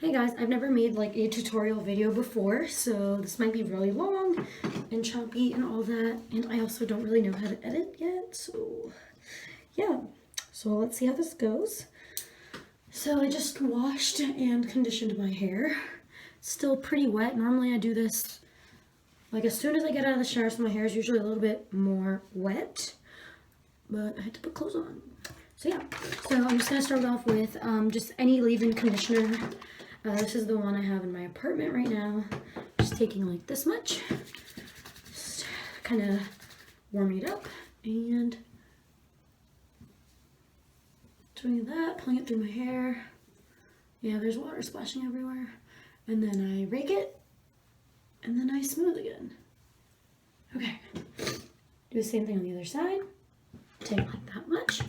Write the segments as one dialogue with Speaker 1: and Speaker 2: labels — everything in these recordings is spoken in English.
Speaker 1: Hey guys, I've never made like a tutorial video before, so this might be really long and choppy and all that, and I also don't really know how to edit yet, so yeah. So let's see how this goes. So I just washed and conditioned my hair. Still pretty wet. Normally I do this like as soon as I get out of the shower, so my hair is usually a little bit more wet, but I had to put clothes on. So yeah, so I'm just gonna start off with just any leave-in conditioner. This is the one I have in my apartment right now. Just taking like this much, just kind of warming it up and doing that, pulling it through my hair. Yeah, there's water splashing everywhere. And then I rake it, and then I smooth again. Okay, do the same thing on the other side. Take like that much,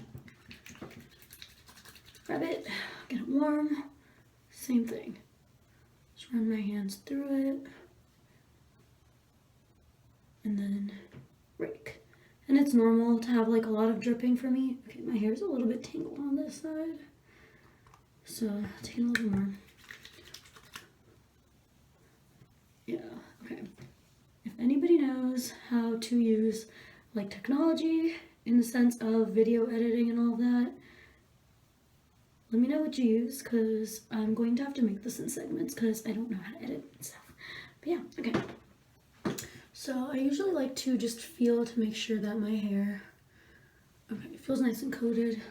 Speaker 1: rub it, get it warm. Same thing. Just run my hands through it. And then rake. And it's normal to have like a lot of dripping for me. Okay, my hair's a little bit tangled on this side. So taking a little more. Yeah, okay. If anybody knows how to use like technology in the sense of video editing and all that, let me know what you use, because I'm going to have to make this in segments because I don't know how to edit and stuff. But yeah, okay. So I usually like to just feel to make sure that my hair, okay, it feels nice and coated.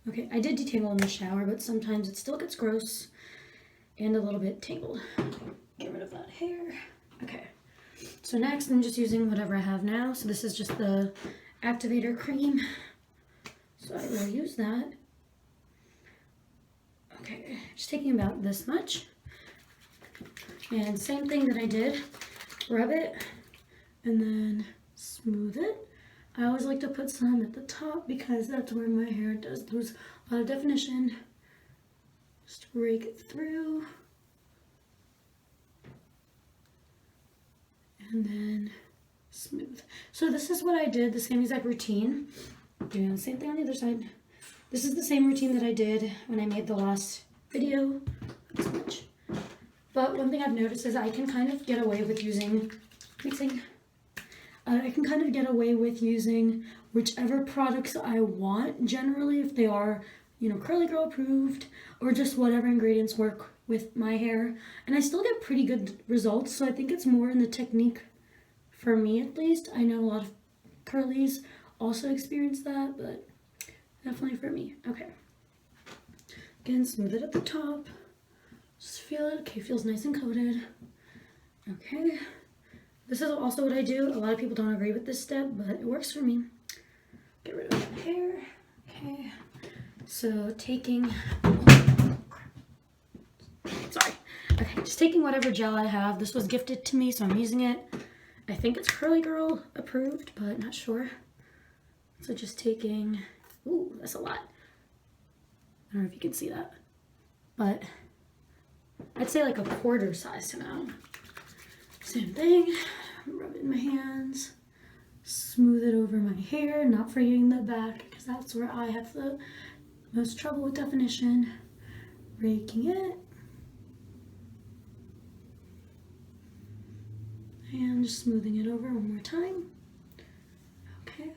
Speaker 1: Okay, I did detangle in the shower, but sometimes it still gets gross and a little bit tangled. Get rid of that hair. Okay. So next I'm just using whatever I have now. So this is just the activator cream. So I will use that. Okay, just taking about this much. And same thing that I did, rub it and then smooth it. I always like to put some at the top because that's where my hair does lose a lot of definition. Just rake it through. And then smooth. So this is what I did, the same exact routine. Doing the same thing on the other side. This is the same routine that I did when I made the last video. This much. But one thing I've noticed is I can kind of get away with using mixing. I can kind of get away with using whichever products I want, generally, if they are, you know, Curly Girl approved, or just whatever ingredients work with my hair. And I still get pretty good results, so I think it's more in the technique for me, at least. I know a lot of curlies also experience that, but definitely for me. Okay. Again, smooth it at the top. Just feel it. Okay, feels nice and coated. Okay. This is also what I do. A lot of people don't agree with this step, but it works for me. Get rid of that hair. Okay. So taking... Sorry. Okay, just taking whatever gel I have. This was gifted to me, so I'm using it. I think it's Curly Girl approved, but not sure. So just taking... Ooh, that's a lot. I don't know if you can see that, but I'd say like a quarter size amount. Same thing, rub it in my hands, smooth it over my hair, not forgetting the back because that's where I have the most trouble with definition. Raking it. And just smoothing it over one more time. Okay.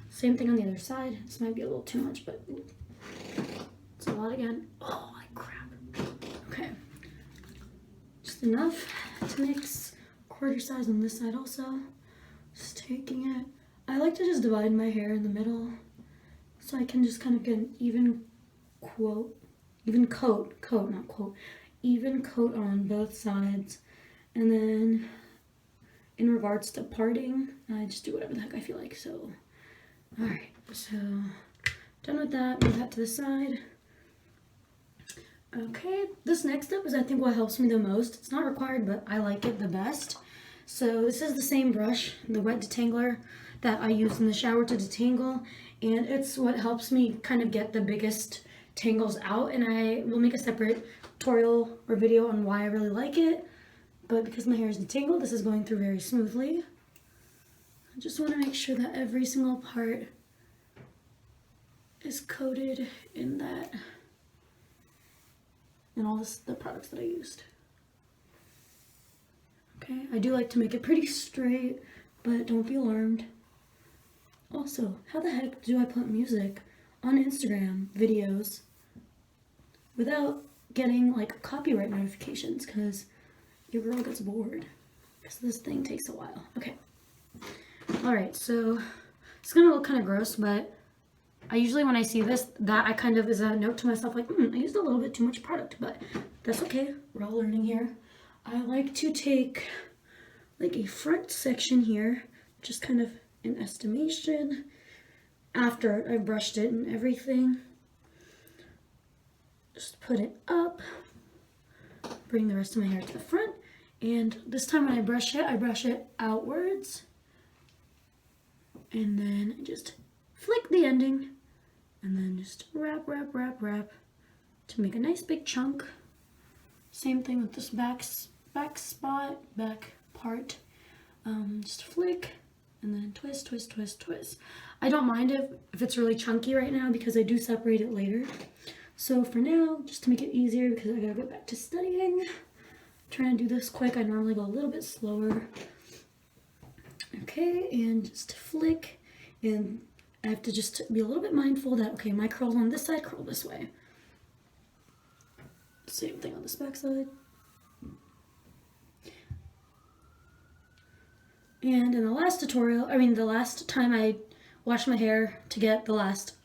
Speaker 1: Same thing on the other side. This might be a little too much, but it's a lot again. Oh, my crap. Okay. Just enough to mix. Quarter size on this side also. Just taking it. I like to just divide my hair in the middle so I can just kind of get an even coat on both sides. And then in regards to parting, I just do whatever the heck I feel like. So, all right, so done with that, move that to the side. Okay, this next step is I think what helps me the most. It's not required, but I like it the best. So this is the same brush, the wet detangler that I use in the shower to detangle, and it's what helps me kind of get the biggest tangles out, and I will make a separate tutorial or video on why I really like it. But because my hair is detangled, this is going through very smoothly. I just want to make sure that every single part is coated in that and all the products that I used. Okay, I do like to make it pretty straight, but don't be alarmed. Also, how the heck do I put music on Instagram videos without getting like copyright notifications? Because your girl gets bored. Because this thing takes a while. Okay. Alright, so it's gonna look kind of gross, but I usually, when I see this, that I kind of is a note to myself like, I used a little bit too much product, but that's okay. We're all learning here. I like to take like a front section here, just kind of an estimation after I've brushed it and everything. Just put it up, bring the rest of my hair to the front, and this time when I brush it outwards, and then just flick the ending, and then just wrap to make a nice big chunk. Same thing with this back part. Just flick, and then twist. I don't mind if it's really chunky right now because I do separate it later. So for now, just to make it easier because I gotta go back to studying, I'm trying to do this quick. I normally go a little bit slower. Okay, and just flick, and I have to just be a little bit mindful that, okay, my curls on this side curl this way. Same thing on this back side. And in the last tutorial, the last time I washed my hair to get the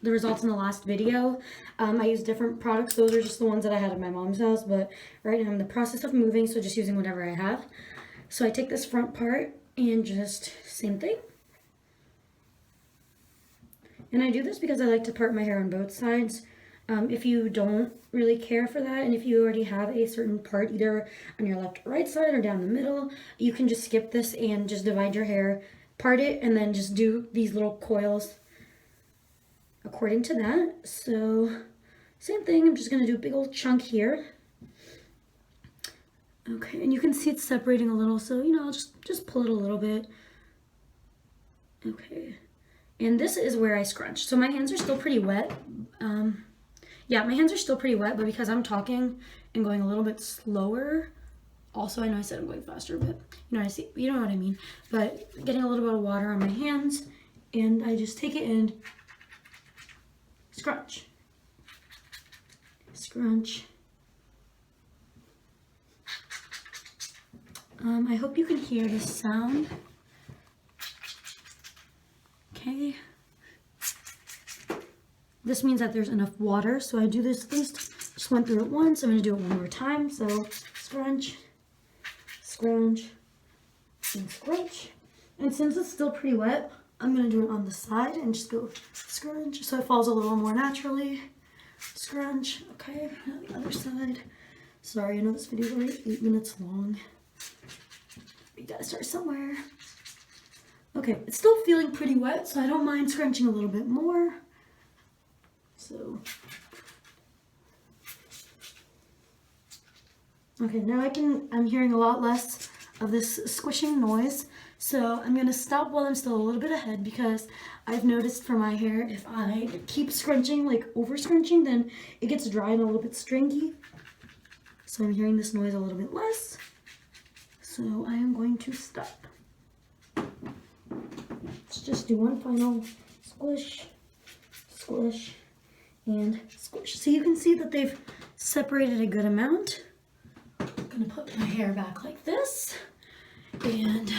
Speaker 1: results in the last video, I used different products. Those are just the ones that I had at my mom's house, but right now I'm in the process of moving, so just using whatever I have. So I take this front part and just same thing. And I do this because I like to part my hair on both sides. If you don't really care for that, and if you already have a certain part either on your left or right side or down the middle, you can just skip this and just divide your hair, part it, and then just do these little coils according to that. So same thing, I'm just going to do a big old chunk here. Okay, and you can see it's separating a little, so I'll just pull it a little bit. Okay, and this is where I scrunch. So my hands are still pretty wet. Yeah, my hands are still pretty wet, but because I'm talking and going a little bit slower, also I know I said I'm going faster, but you know what I mean. But getting a little bit of water on my hands, and I just take it and scrunch. I hope you can hear the sound. Okay. This means that there's enough water, so I do this at least. Just went through it once. I'm going to do it one more time. So scrunch, and scrunch. And since it's still pretty wet, I'm going to do it on the side and just go scrunch so it falls a little more naturally. Scrunch. Okay, on the other side. Sorry, I know this video is already 8 minutes long. We gotta start somewhere. Okay, it's still feeling pretty wet, so I don't mind scrunching a little bit more. So, okay, now I'm hearing a lot less of this squishing noise. So I'm gonna stop while I'm still a little bit ahead because I've noticed for my hair, if I keep scrunching, like over scrunching, then it gets dry and a little bit stringy. So I'm hearing this noise a little bit less. So I am going to stop. Let's just do one final squish, and squish. So you can see that they've separated a good amount. I'm gonna put my hair back like this, and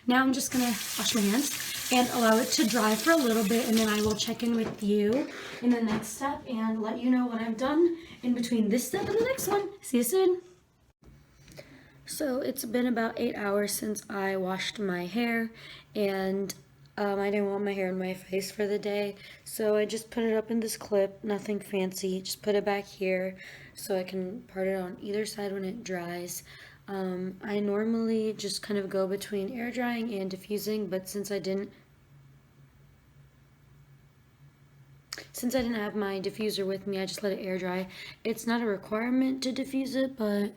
Speaker 1: now I'm just gonna wash my hands and allow it to dry for a little bit, and then I will check in with you in the next step and let you know what I've done in between this step and the next one. See you soon. So it's been about 8 hours since I washed my hair, and I didn't want my hair in my face for the day, so I just put it up in this clip, nothing fancy, just put it back here so I can part it on either side when it dries. I normally just kind of go between air drying and diffusing, but since I didn't have my diffuser with me, I just let it air dry. It's not a requirement to diffuse it, but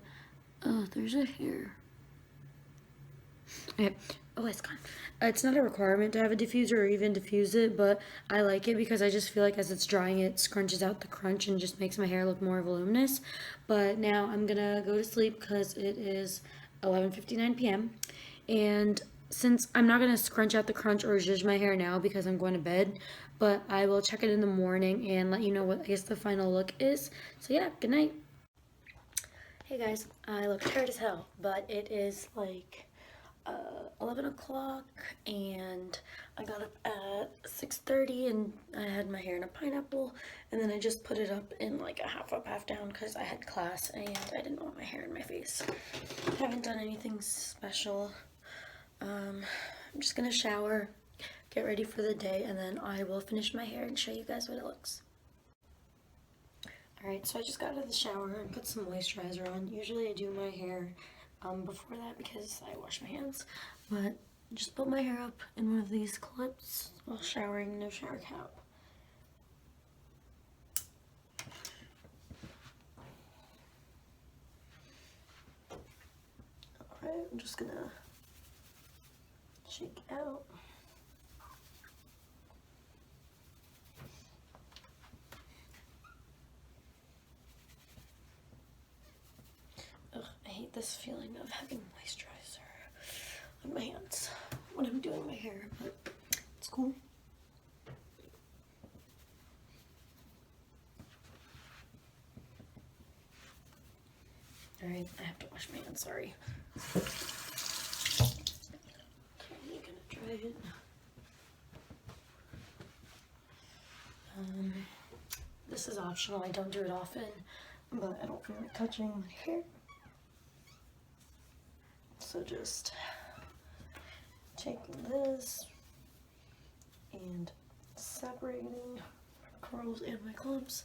Speaker 1: oh, there's a hair. Okay. Oh, it's gone. It's not a requirement to have a diffuser or even diffuse it, but I like it because I just feel like as it's drying, it scrunches out the crunch and just makes my hair look more voluminous. But now I'm gonna go to sleep because it is 11:59 p.m. And since I'm not gonna scrunch out the crunch or zhuzh my hair now because I'm going to bed, but I will check it in the morning and let you know what I guess the final look is. So yeah, good night. Hey guys, I look tired as hell, but it is like 11 o'clock and I got up at 6:30 and I had my hair in a pineapple, and then I just put it up in like a half up, half down because I had class and I didn't want my hair in my face. I haven't done anything special. I'm just gonna shower, get ready for the day, and then I will finish my hair and show you guys what it looks. Alright, so I just got out of the shower and put some moisturizer on. Usually I do my hair before that because I wash my hands, but just put my hair up in one of these clips while showering, no shower cap. Alright, I'm just gonna shake it out. Ugh, I hate this feeling of having moisturizer on my hands when I'm doing my hair, but it's cool. Alright, I have to wash my hands, sorry. Okay, I'm gonna dry it. This is optional, I don't do it often, but I don't feel like touching my hair. So just taking this and separating my curls and my clumps.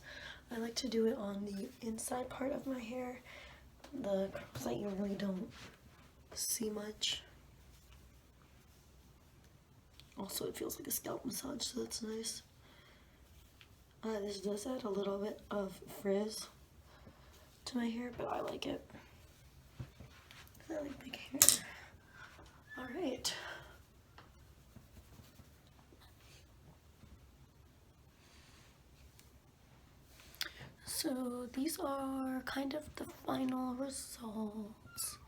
Speaker 1: I like to do it on the inside part of my hair, the curls that you really don't see much. Also, it feels like a scalp massage, so that's nice. This does add a little bit of frizz to my hair, but I like it. I like big hair. Alright. So these are kind of the final results.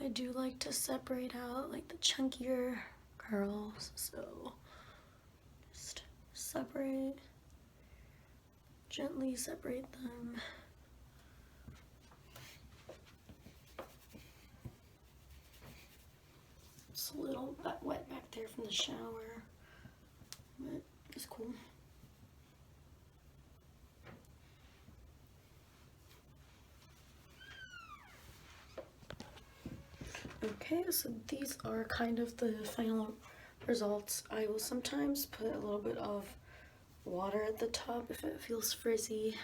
Speaker 1: I do like to separate out like the chunkier curls, so just separate, gently separate them. It's a little wet back there from the shower, but it's cool. Okay, so these are kind of the final results. I will sometimes put a little bit of water at the top if it feels frizzy.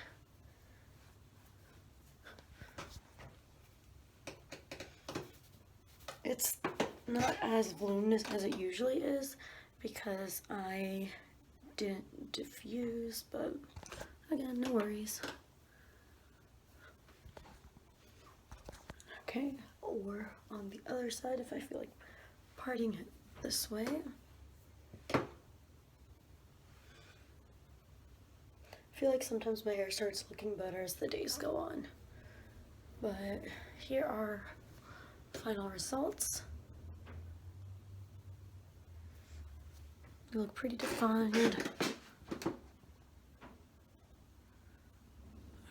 Speaker 1: It's not as voluminous as it usually is because I didn't diffuse, but again, no worries. Okay, or on the other side if I feel like parting it this way. I feel like sometimes my hair starts looking better as the days go on. But here are final results. They look pretty defined.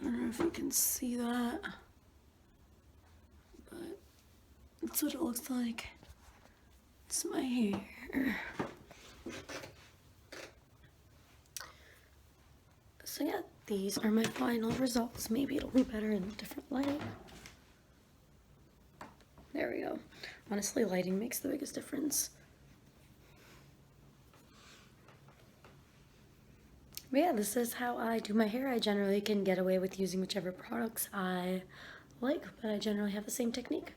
Speaker 1: I don't know if you can see that, but that's what it looks like. It's my hair. So yeah, these are my final results. Maybe it'll be better in a different light. There we go. Honestly, lighting makes the biggest difference. But yeah, this is how I do my hair. I generally can get away with using whichever products I like, but I generally have the same technique.